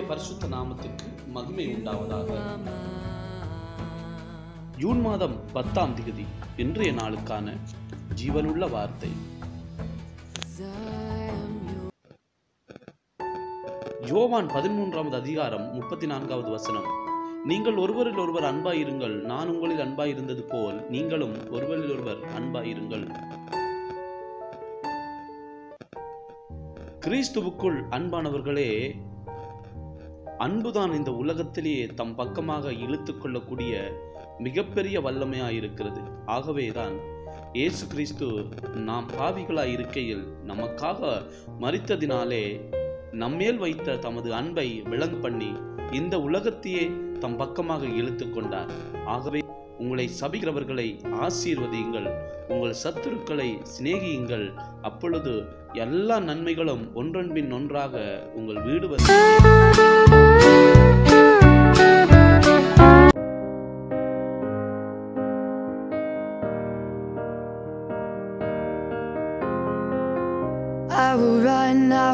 கர்த்தருடைய பரிசுத்த நாமத்துக்கு மகிமை உண்டாவதாக. ஜூன் மாதம் 10ஆம் தேதி இன்றைய நாளுக்கான ஜீவனுள்ள வார்த்தை. யோவான் 13வது அதிகாரம் 34வது வசனம். நீங்கள் ஒருவரில் ஒருவர் அன்பாயிருங்கள், நான் உங்களில் அன்பாயிருந்தது போல் நீங்களும் ஒருவரில் ஒருவர் அன்பாயிருங்கள். கிறிஸ்துவுக்குள் அன்பானவர்களே, அன்புதான் இந்த உலகத்திலேயே தம் பக்கமாக இழுத்து கொள்ளக்கூடிய மிகப்பெரிய வல்லமையாயிருக்கிறது. ஆகவேதான் இயேசு கிறிஸ்து நாம் பாவிகளாய் இருக்கையில் நமக்காக மரித்ததினாலே நம்மேல் வைத்த தமது அன்பை விளங்கு பண்ணி இந்த உலகத்தையே தம் பக்கமாக இழுத்து கொண்டார். ஆகவே உங்களை சபிக்கிறவர்களை ஆசீர்வதியுங்கள், உங்கள் சத்துருக்களை சிநேகியுங்கள், அப்பொழுது எல்லா நன்மைகளும் ஒன்றன்பின் ஒன்றாக உங்கள் வீடு வந்து I will run, I will